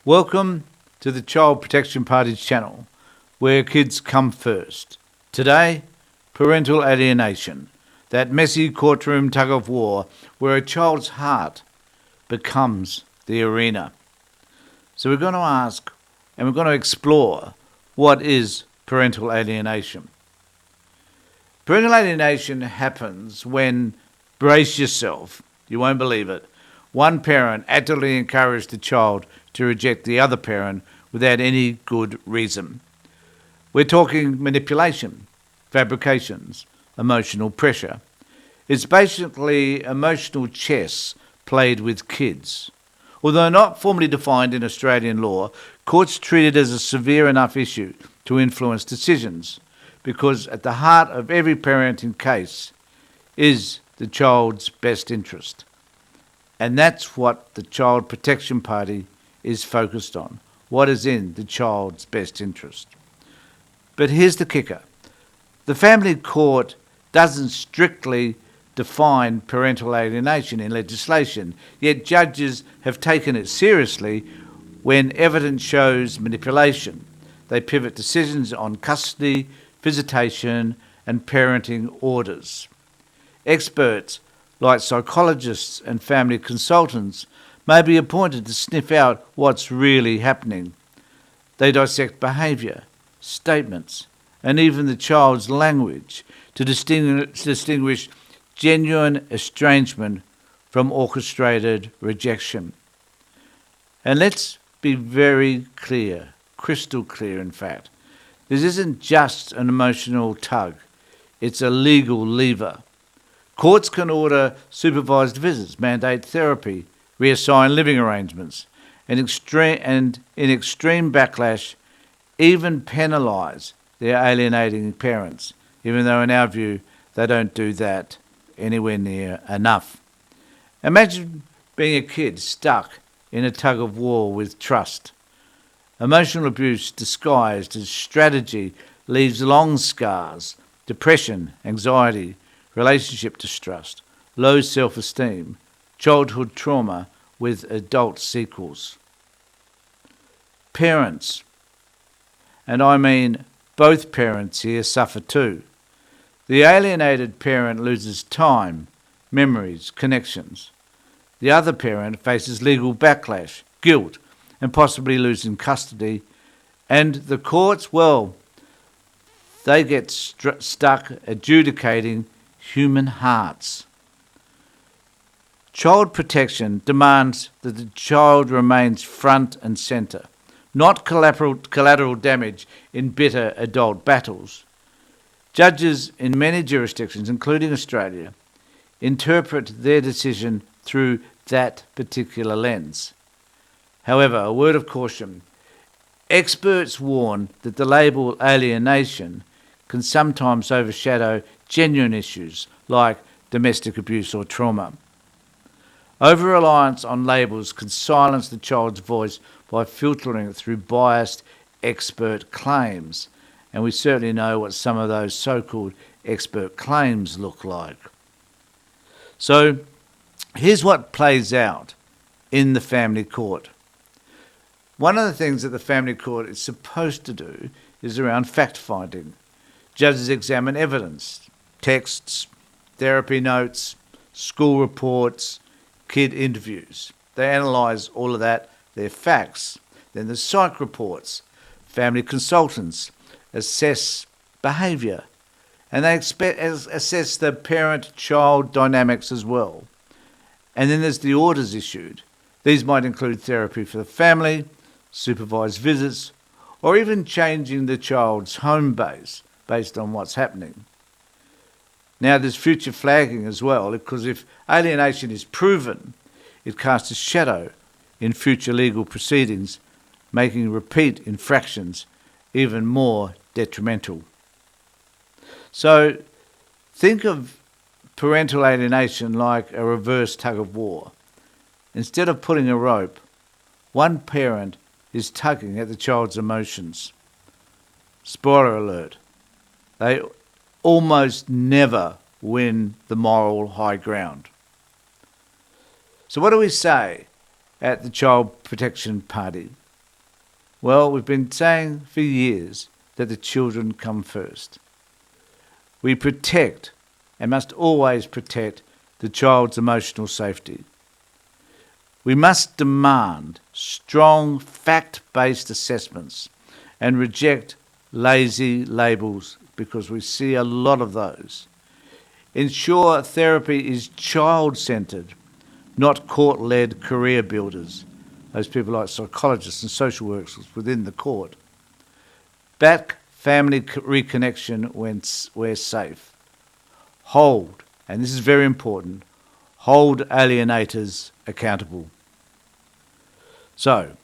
Welcome to the Child Protection Party's channel, where kids come first. Today, parental alienation, that messy courtroom tug-of-war where a child's heart becomes the arena. So we're going to ask and we're going to explore what is parental alienation. Parental alienation happens when, brace yourself, you won't believe it, one parent actively encouraged the child to reject the other parent without any good reason. We're talking manipulation, fabrications, emotional pressure. It's basically emotional chess played with kids. Although not formally defined in Australian law, courts treat it as a severe enough issue to influence decisions, because at the heart of every parenting case is the child's best interest. And that's what the Child Protection Party is focused on, what is in the child's best interest. But here's the kicker. The family court doesn't strictly define parental alienation in legislation, yet judges have taken it seriously when evidence shows manipulation. They pivot decisions on custody, visitation, and parenting orders. Experts like psychologists and family consultants may be appointed to sniff out what's really happening. They dissect behaviour, statements, and even the child's language to distinguish genuine estrangement from orchestrated rejection. And let's be very clear, crystal clear in fact. This isn't just an emotional tug, it's a legal lever. Courts can order supervised visits, mandate therapy, reassign living arrangements, and in extreme backlash, even penalise their alienating parents, even though in our view they don't do that anywhere near enough. Imagine being a kid stuck in a tug-of-war with trust. Emotional abuse disguised as strategy leaves long scars, depression, anxiety, relationship distrust, low self-esteem, childhood trauma with adult sequels. Parents, and I mean both parents here, suffer too. The alienated parent loses time, memories, connections. The other parent faces legal backlash, guilt, and possibly losing custody. And the courts, well, they get stuck adjudicating human hearts. Child protection demands that the child remains front and centre, not collateral damage in bitter adult battles. Judges in many jurisdictions, including Australia, interpret their decision through that particular lens. However, a word of caution. Experts warn that the label alienation can sometimes overshadow genuine issues like domestic abuse or trauma. Over-reliance on labels can silence the child's voice by filtering it through biased expert claims. And we certainly know what some of those so-called expert claims look like. So here's what plays out in the family court. One of the things that the family court is supposed to do is around fact-finding. Judges examine evidence, texts, therapy notes, school reports, kid interviews. They analyse all of that, their facts. Then the psych reports, family consultants assess behaviour, and they assess the parent-child dynamics as well. And then there's the orders issued. These might include therapy for the family, supervised visits, or even changing the child's home base based on what's happening. Now there's future flagging as well, because if alienation is proven, it casts a shadow in future legal proceedings, making repeat infractions even more detrimental. So think of parental alienation like a reverse tug-of-war. Instead of pulling a rope, one parent is tugging at the child's emotions. Spoiler alert, they almost never win the moral high ground. So what do we say at the Child Protection Party? Well, we've been saying for years that the children come first. We protect and must always protect the child's emotional safety. We must demand strong fact-based assessments and reject lazy labels because we see a lot of those. Ensure therapy is child-centred, not court-led career builders, those people like psychologists and social workers within the court. Back family reconnection when we're safe. Hold, and this is very important, hold alienators accountable. So,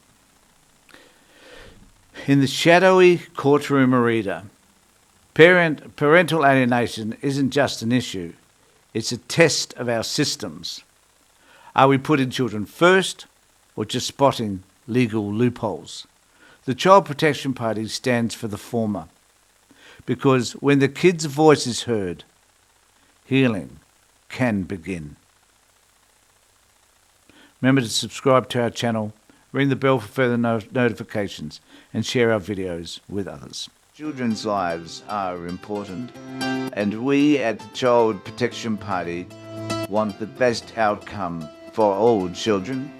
in the shadowy courtroom arena, parental alienation isn't just an issue, it's a test of our systems. Are we putting children first or just spotting legal loopholes? The Child Protection Party stands for the former, because when the kid's voice is heard, healing can begin. Remember to subscribe to our channel, ring the bell for further notifications, and share our videos with others. Children's lives are important, and we at the Child Protection Party want the best outcome for all children.